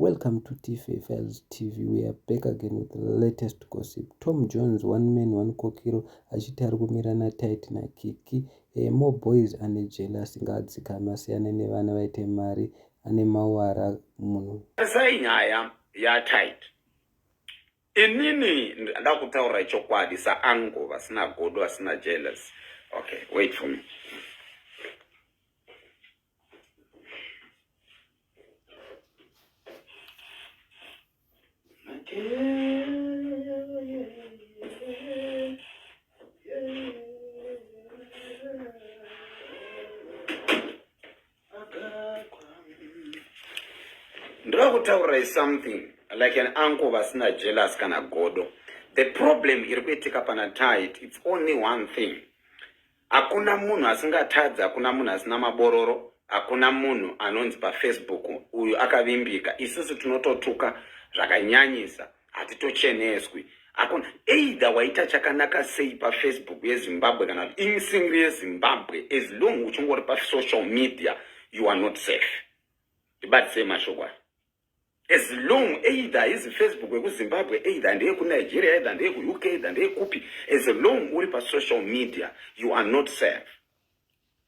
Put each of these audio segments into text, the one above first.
Welcome to Tife Files TV. We are back again with the latest gossip. Tom Jones, one man, one kokiro, achiti ari kumirana tight naKiki. More boys ane jealous ngadzikama siyana nevana vaite mari ane mawara munhu. Sai nyaya ya tight. Inini ndakutaura chokwadi saango vasina godo vasina jealous. Okay, wait for me. Ndakutaura is something like an uncle vasina jealous kana godo. The problem irikuitika pana tight, it's only one thing. Hakuna munhu asingatadza, hakuna munhu asina mabororo, hakuna munhu anonzi pa Facebook uyu akavimbika. Isusu tunototuka zvakanyanyisa, hatitocheneswi. Hakuna either waita chakanaka sei pa Facebook yeZimbabwe kana insingle yeZimbabwe, as long uchingori pa social media, you are not safe. Ndibatse mashoko. As long either is Facebook wekuZimbabwe, either ndeye kuNigeria, either ndeye kuUK, either ndeye kupi, as long uri pa social media, you are not safe.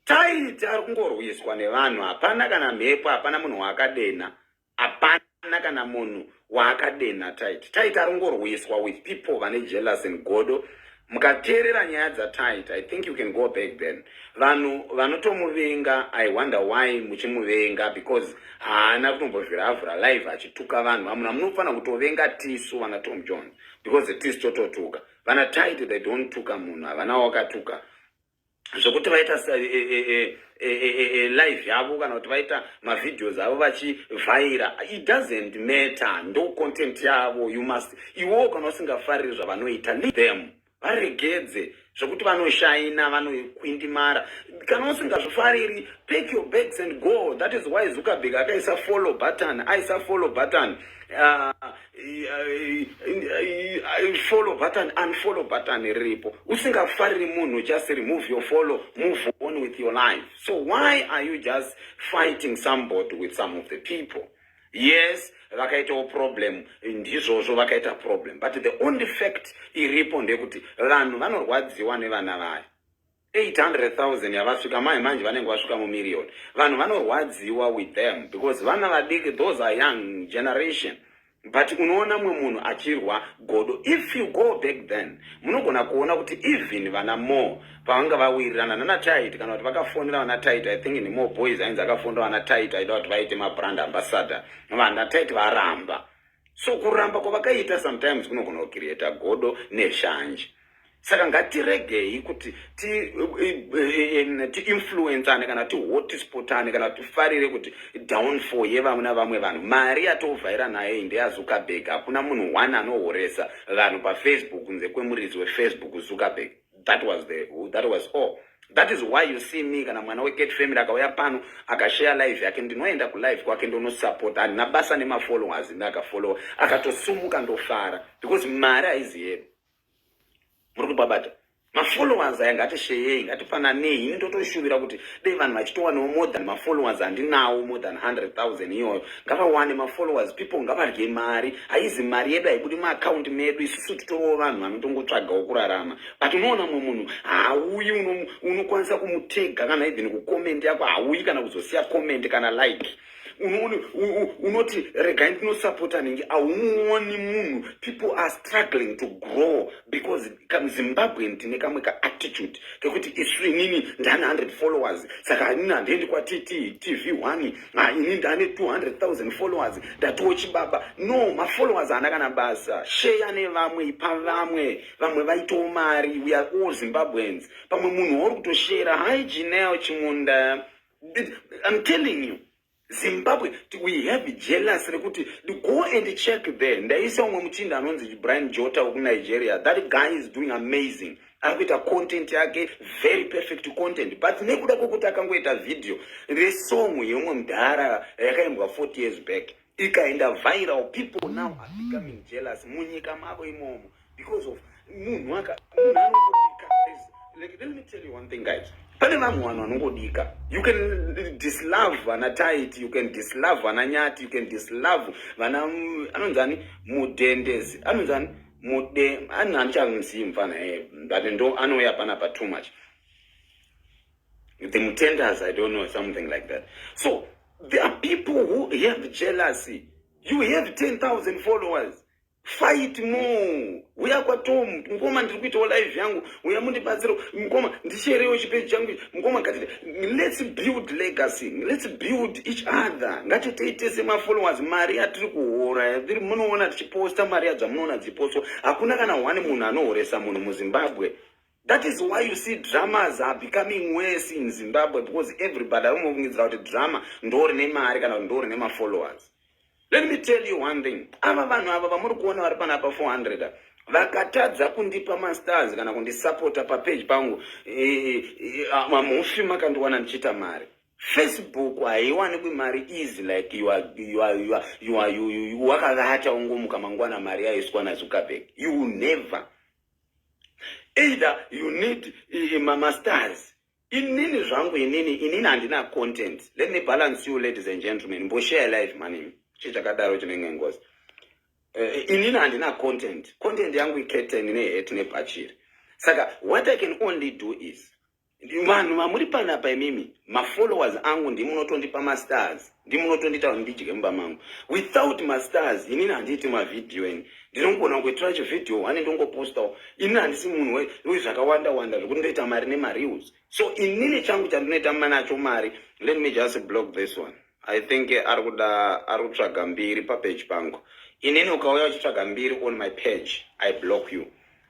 Tight ari kungorwiswa nevanhu, hapana kana mhepo, hapana munhu waakadena, hapana kana munhu waakadena tight. Tight ari kungorwiswa with people vane jealous and godo. Mukateerera nyaya dzaTight, I think you can go back then. Vanhu vanotomuvenga, I wonder why muchimuvenga, because haana kutombozviravhura live achituka vanhu. Vamuna munofana kutovenga tisu vana Tom Jones, because the tisu tototuka. Vana Tight, they don't tuka munhu, havana wakatuka. Zvokuti vaita live yavo kana kuti vaita mavideos avo vachivhaira, it doesn't matter, ndo content yavo. You must, iwo kana usingafariri zvavanoita, leave them. Varegedze zvokuti vanoshaina, vanokwindimara. Kana usingazvifariri, pack your bags and go. That is why Zuckerberg akaisa follow button, follow button, unfollow button ripo. Usingafariri munhu, just remove your follow, move on with your life. So why are you just fighting somebody with some of the people? Yes, vakaita problem, ndizvozvo vakaita problem, but the only fact iripo ndekuti vanhu vanorwadziwa nevana vayo. 800,000 yavasvika manje vanenge vasvika mumillion. Vanhu vanorwadziwa with them because vana vadiki, those are young generation. But unoona mumwe munhu achirwa godo. If you go back then, munogona kuona kuti even vana more pavanga vawirirana nana Tight kana kuti vakafonera vana Tight, I think ni more boys ainzi akafonera vana Tight aida kuti vaite ma-brand ambassador. Vana Tight varamba. So kuramba kwavakaita sometimes kunogona kucreate godo neshanje. Saka ngatiregei kuti ti influenceane kana ti hotspotane kana tifarire kuti downfall yevamwe navamwe vanhu. Mari yatovhaira naye ndeye Zuckerberg. Hakuna munhu one anohoresa vanhu paFacebook kunze kwemuridzi weFacebook Zuckerberg. That was all. That is why you see me kana mwana weCat Family akauya pano akashare live yake, ndinoenda kulive kwake ndonosupport. Handina basa nemafollowers ndakafollow, akatosumuka ndofara because mari haizi yedu. Murikubabata mafollowers aya ngatisheyei, ngatifananei. Ini ndotoshuvira kuti dei vanhu vachitowanawo more than mafollowers handinawo more than 100,000 iyoyo. Ngavawane mafollowers, people ngavarye mari. Haizi mari yedu haibudi maaccount medu, isusu titorowo vanhu vanotongotsvagawo kurarama. But unoona mumwe munhu hauyi unokwanisa kumutega kana even kucomment yako hauyi kana kuzosiya comment kana like. Unoti regai ndinosupporta ningi, aumuoni munhu. People are struggling to grow because Zimbabwe ndine kamwe ka attitude kekuti isu inini ndane 100 followers saka inini handiendi kwa TV1, inini ndane 200,000 followers ndatowo chibaba. No, mafollowers haana kana basa. Share nevamwe, ipa vamwe vaitowo mari. We are all Zimbabweans. Pamwe munhu uri kutoshera, hi Janelle Chimunda, I'm telling you, Zimbabwe, we have jealous rekuti go and check there. Ndaisa umwe muchinda anonzi Brian Jota of Nigeria. That guy is doing amazing. Akuita content yake, very perfect content. But nekuda kokuti akangoita video resong yomwe mudhara yakaimbwa 40 years back ikaenda viral, people now are becoming jealous munyika mavo imomo because of munhu anotopika. Let me tell you one thing, guys. pane vamwe vanhu vanongodika. You can dislove vana Tight, you can dislove vana Nyati, you can dislove vana anonzani mudendezi, anonzani mude anhandichamuzivi mfana but ndo anoya panapa too much. The Mutenders, I don't know, something like that. So there are people who have jealousy. You have 10,000 followers. Fight more. We are kwa Tom. Mkoma ndikuita live yangu. We are mundi bazero. Mkoma ndisherewo chipeji yangu. Mkoma katile. Let's build legacy. Let's build each other. Ngati teitese ma followers. Maria tiri kuhora. Dhiri munoona tichiposta Maria za munoona ziposto. Hakuna kana wani munhu anohoresa munhu muZimbabwe. That is why you see dramas are becoming worse in Zimbabwe, because everybody is moving out of drama. Ndori nema kana ndori nema followers. Let me tell you one thing. Ava vanhu ava vamuri kuona vari pana pa 400 vakatadza kundipa masters kana kundisupporta pa page pangu mamufilm akandiwana ndichita mari. Facebook haiwanikwi mari easy like you wakavata ungomuka mangwana mari yaiswa naZuckerberg. You never. Either you need masters. Inini zvangu inini handina content. Let me balance you, ladies and gentlemen. Mboshare life money. Chichakadaro chinenge ngozi. Inini handina content. Content yangu ikete nine hate nepachiri. Saka what I can only do is vanhu vamuri panapa imimi ma followers angu ndimunotondipa masters. Ndimunotondita ndijike mba mangu. Without masters inini handiti ma video eni. Ndinongona kuitira chivideo ane ndongoposta inini handisi munhu wezvakawanda zvokundoita mari nemareels. So inini changu chandinoita manacho mari. Let me just block this one. I think arikutsvaga mbiri pa page pangu. Inini ukauya uchitsvaga mbiri on my page, I block you.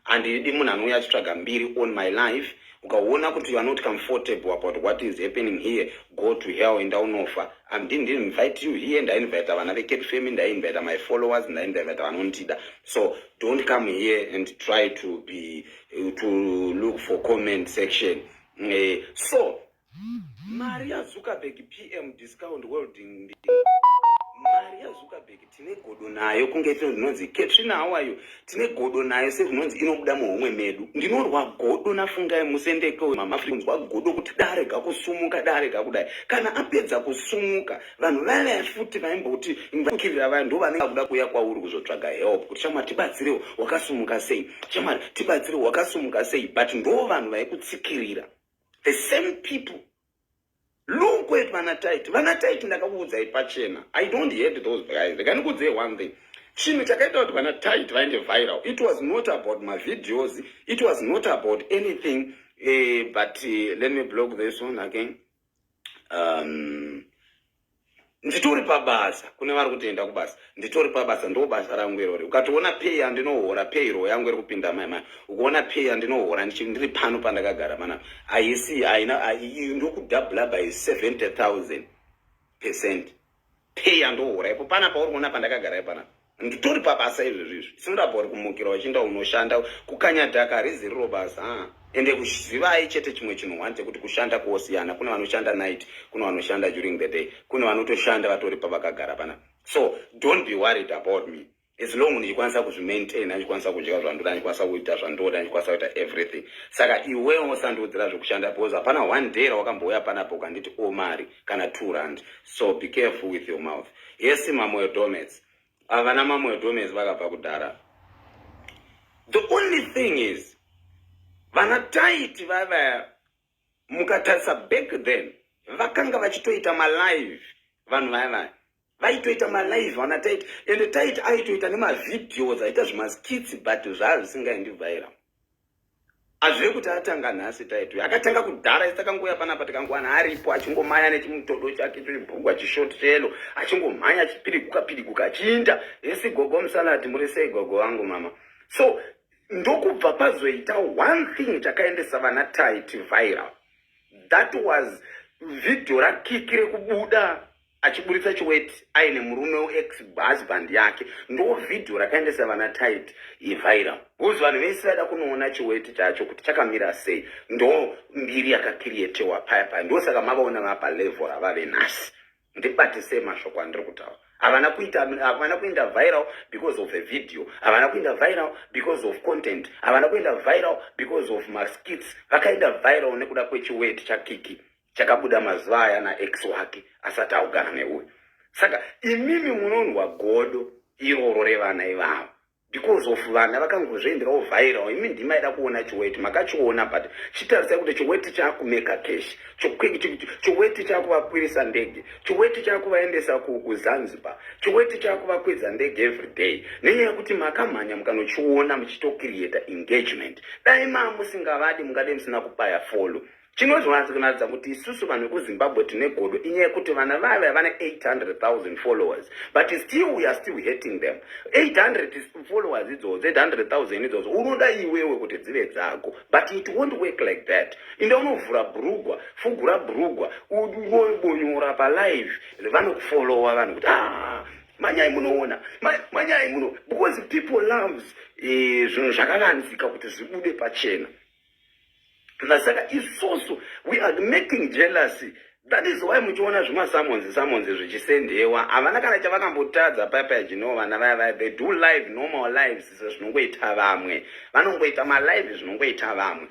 And idi munhu anouya achitsvaga mbiri on my life, ukaona kuti you are not comfortable about what is happening here, go to hell and unofa. I didn't invite you here, and I invite vana veCape Fame, and I invite my followers, and I invite vanondida. So don't come here and try to look for comment section. So Maria Zuckerberg PM discount welding. Maria Zuckerberg tine godo nayo kunge tinonzi Katrina awayo tine godo nayo sekunonzi inobuda muhomwe medu. Ndinorwa godo nafungai musendeko mama Africans wa godo kuti darega kusumuka darega kudai. Kana apedza kusumuka vanhu vale futi vaimba kuti ngakirira vanhu vanenge kuda kuya kwauri kuzotsvaga help kuti chama tibatsirewo wakasumuka sei. Chama tibatsirewo wakasumuka sei, but ndo vanhu vaikutsikirira. The same people. Look at Vana Tight. Vana Tight ndakaudza ipachena. I don't hate those guys. They can say one thing. Chinhu chakaita kuti Vana Tight vaende viral. It was not about my videos. It was not about anything. But let me block this one again. Nditori pabasa. Kune vari kutoenda kubasa. Nditori pabasa ndo basa rangu irori. Ukatoona pay andinohora payroll yangu iri kupinda mai. Ukaona pay andinohora ndiri pano pandakagara mana. Aisi ndokudouble by 70,000%. Pay andohora ipo pana pauri kuona pandakagara ipana. Nditori pabasa izvozvo. Sindabori kumukira wachinda unoshanda kukanya dhaka riziriro basa. Ende kuzivai chete chimwe chinhu wante kuti kushanda kuosiyana. Kuna vanoshanda night, kuna vanoshanda during the day, kuna vanotoshanda vatori pavakagara pana. So don't be worried about me. As long ndichikwanisa kuzvimaintain, ndichikwanisa kudya zvandoda, ndichikwanisa kuita zvandoda, ndichikwanisa kuita everything. Saka iwewo usandiudzira zvokushanda because hapana one day rawakambouya panapo ukanditi mari kana 2 rand. So be careful with your mouth. Yes, Mamoyo Domets. Avana Mamoyo Domets vakabva kudhara. The only thing is Vana Tight vava mukatarisa back then vakanga vachitoita malive vanhu vava vaitoita malive Vana Tight ende Tight aitoita nemavideos aita zvimaskits but zvisingaendi viral. Azvive kuti atanga nhasi Tight akatanga kudhara isakangoya panapa tikangowana aripo achingomhanya nechimutodo chake chibhuku achishort chelo achingomhanya achipiriguka achiinda esi gogo musalati muri sei gogo wangu mama. So ndokubva pazoita one thing chakaendesa Vana Tight viral. That was video rakiki rekubuda achiburitsa chiweti aine murume weex husband yake. Ndo video rakaendesa Vana Tight viral. Uzi vanhu vese vaida kunoona chiweti chacho kuti chakamira sei. Ndo mbiri yakakirietewa paya. Ndo saka mavaona vapa level ravave nhasi. Ndibatise mashoko andiri kutaura. havana kuenda viral because of a video, havana kuenda viral because of content, havana kuenda viral because of maskits, vakaenda viral nekuda kwechiweti chaKiki chakabuda mazuva aya naex wake asati augana neuyu. Saka imimi munonwa godo iroro revana ivavo because of vana vakangozvienderawo viral. Imi ndimaida kuona chiweti, makachiona, but chitarisa kuti chiweti chakumeka cash, chiweti chakuvakwirisa ndege, chiweti chakuvaendesa kuZanzibar, chiweti chakuvakwidza ndege every day, nenyaya yekuti makamhanya mukanochiona muchitocreata engagement. Dai musingavadi mungade musina kupaya follow. Chinozvinaratidza kuti isusu vanhu vekuZimbabwe tine godo inyaya yekuti vana vaya vane 800,000 followers, but still we are still hating them. 800 followers idzodzo, 800,000 idzodzo unoda iwewe kuti dzive dzako, but it won't work like that. Inde unovhura bhurugwa, fugura bhurugwa, unobonyora palive, vanokufollowa vanhu kuti manyai munoona, manyai muno, because people loves zvinhu zvakavanzika kuti zvibude pachena. Nasaka isusu we are making jealousy. That is why muchiona samonzi zvichisendewa havana kana chavakambotadza papa Genova navaya they do live normal lives zvinongoita vamwe, vanongoita malive zvinongoita vamwe,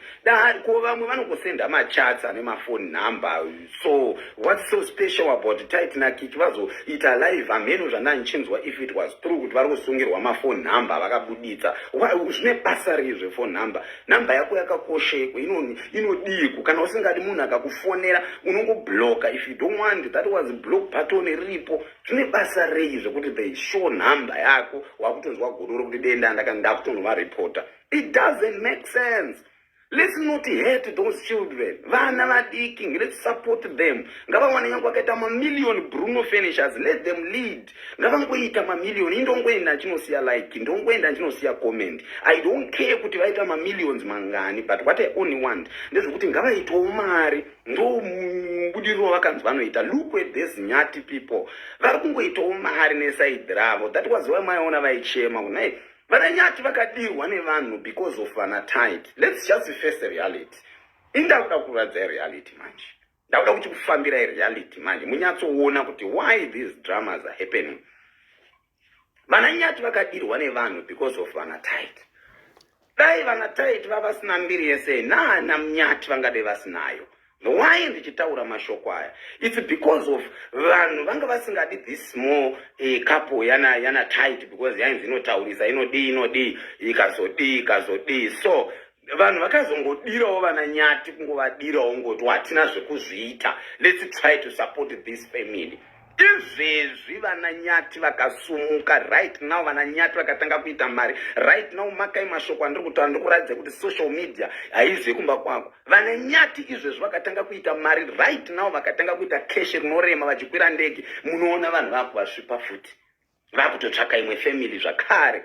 ko vamwe vanongosenda machats ane mafoni number. So what's so special about Tight naKiki vazoita live hameno zvandanichinzwa if it was true kuti vari kusungirwa mafoni number vakabuditsa zvine basa rezve phone number yako yakakosheko inodiku kana usingadi munhu akakufonera unongoblock. If you don't want, that was block button iripo. Zvine basa rei zvekuti they show number yako wakutonzwa godoro kuti denda ndakutonzwa reporter. It doesn't make sense. Let's not hate those children. Vana vadiki, let's support them. Ngavawane yangu wakaita million Bruno finishers, let them lead. Ngavangoita million, indongoenda chinosia like, indongoenda chinosia comment. I don't care kuti vaita millions mangani, but what I only want ndezvekuti ngavaita mari. Ndo mbudiro vakanzi vanoita. Look at these nyati people. Vari kungoita mari neside ravo. That was why maiona vaichema kunai. Vananyati vakadirwa nevanhu because of vana Tight. Let's just face the reality. Indakuda kuradza reality manje. Ndakuda kuti kufambira reality manje. Munyatsoona kuti why these dramas are happening. Vananyati vakadirwa nevanhu because of vana Tight. Dai vana Tight vavasina mbiri yese nana mnyati vangade vasinayo. Why ndichitaura mashoko aya? It's because of vanhu vanga vasingadi this small couple yana Tight because yainzi inotaurisa inodi ikazodi. So vanhu vakazongodirawo vananyati kungovadirawo ngoti hatina zvekuzviita. Let's try to support this family. Izvezvi vananyati vakasumuka right now, vananyati vakatanga kuita mari right now. Makai mashoko andiri kutaura ndikuratidza kuti social media haizi kumba kwako. Vananyati izvezvi vakatanga kuita mari right now, vakatanga kuita cash rinorema vachikwira ndege. Munoona vanhu vapo vasvipa futi, vakutotsvaka imwe family zvakare.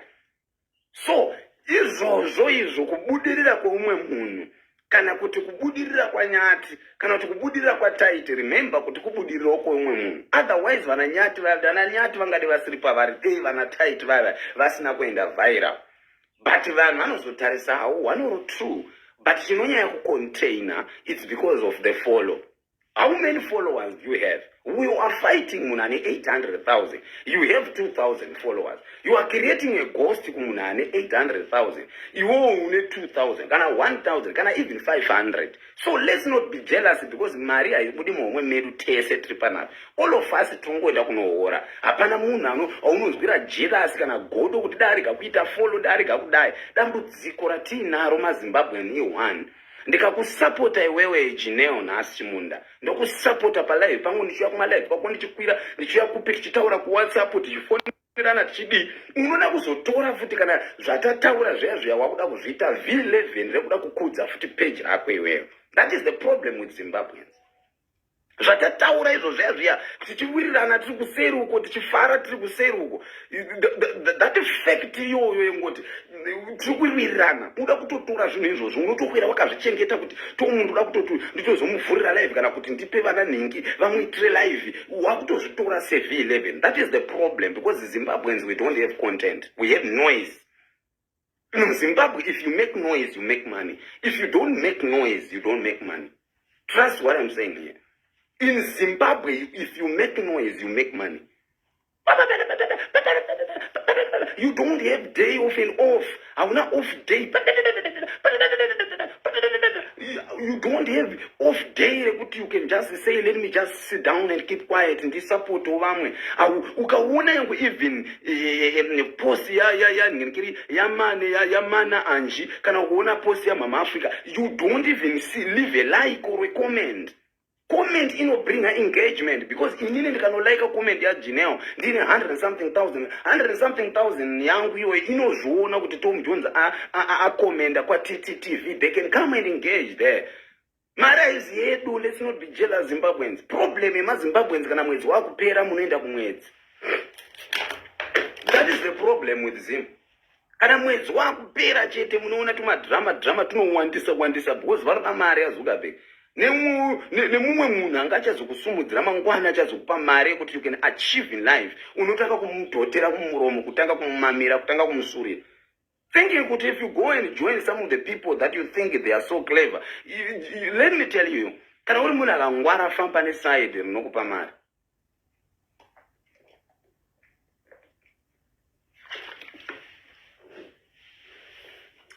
So izvozvo kubudirira kweumwe munhu kana kuti kubudirira kwaNyati kana kuti kubudirira kwaTight, remember kuti kubudirirawo kweumwe munhu. Otherwise vananyati vangade vasiri pavari vana Tight vaya vasina kuenda viral. But vanhu vanozotarisa one or true, but chinonyanya kucontainer it's because of the follow. How many followers do you have? We are fighting munane 800,000. You have 2,000 followers. You are creating a ghost munane 800,000. You own 2,000, kana 1,000, kana even 500. So let's not be jealous because Maria is budi momwe medu tese tripana. All of us tongoenda kunohora. Hapana munhu unozwira jealous kana godo kuti darika kuita follow darika kudai. Dambudziko ratinaro maZimbabwe ni one. Ndikakusapota iwewe Gineo nhasi Chimunda, ndokusapota palive pangu ndichiya kumalive kwako ndichikwira ndichiya kupi tichitaura kuWhatsApp tichifonerana tichidi. Unoda kuzotora futi kana zvatataura zviya wakuda kuzviita V11 rekuda kukudza futi page rako iwewe. That is the problem with Zimbabweans. Zvatataura izvo zviya tichiwirirana tiri kuseri uko tichifara tiri kuseri uko. That effect iyoyo yengoti tiri kuwirirana. Unoda kutotora zvinhu izvozvo unotokwira wakazvichengeta kuti munhu unoda kutoti nditozomuvhurira live kana kuti ndipe vana nhingi vamuitire live. Wakutozvitora seV11. That is the problem because Zimbabweans we don't have content. We have noise. In Zimbabwe, if you make noise, you make money. If you don't make noise, you don't make money. Trust what I'm saying here. In Zimbabwe, if you make noise, you make money. You don't have day off and off. Hauna off day. You don't have off day that you can just say, let me just sit down and keep quiet and support vamwe. Ukaona yangu even post ya mana Anji kana ukaona post ya Mama Africa, you don't even leave a like or a comment. Comment bring her engagement, because inini ndikano like a comment ya Janelle ndine 100 and something thousand yangu iwe inozvoona kuti Tom Jones a commenta kwa TTTV. They can come and engage there. Mara is yedu, let's not be jealous Zimbabweans. Problem ema Zimbabweans kana mwezi wakupera munoenda kumwezi. That is the problem with Zim. Kana mwezi wakupera chete munoona tuma drama tunowandisa because varina mari yaZuckerberg. Nemumwe munhu angachazokusumudzira mangwana achazokupa mari yekuti you can achieve in life, unotaka kumudhotera kumuromo, kutanga kumumamira, kutanga kumusurira. Thinking kuti if you go and join some of the people that you think they are so clever, let me tell you, kana uri munhu akangwara famba neside rinokupa mari.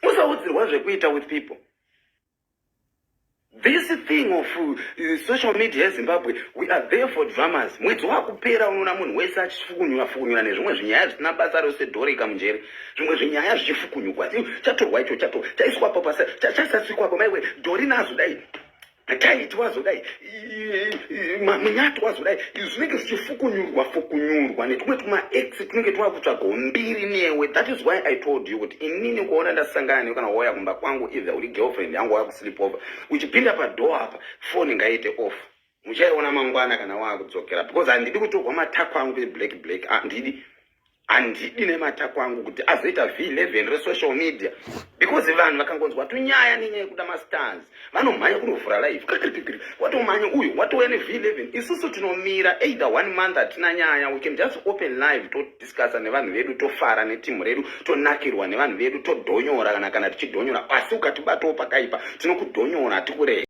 Usaudzirwa zvekuita with people. This thing of social media Zimbabwe, we are there for dramas. Mwedzi wakupera unoona munhu wese achifukunyura nezvimwe zvinyaya zvisina basa rose dhorika munjere. Zvimwe zvinyaya zvichifukunyurwa. Chatorwa icho chaiswa apo pasa, chasasikwa apo maiwe dhori nazo dai. Taitwa zodai. Munyato wazodai. Zvinenge zvichifukunyurwa netumwe tuma ex tunenge twakutsvaga mbiri newe. That is why I told you kuti inini kuona ndasangana newe kana wauya kumba kwangu, either uri girlfriend yangu wauya kusleep over, uchipinda padoor apa, phone ngaite off. Muchaiona mangwana kana wakudzokera, because handidi kutorwa matako angu black. Handidi nematako angu kuti azoita V11 resocial media, because vanhu vakangonzwa tunyaya nenyaya yekuda mastars vanomhanya kunovhura live watomhanya uyu watouya neV11. Isusu tinomira either 1 month hatina nyaya, we can just open live todiscussa nevanhu vedu, tofara netimu redu, tonakirwa nevanhu vedu, todhonyora kana tichidhonyora, asi ukatibatawo pakaipa tinokudhonyora, hatikurei.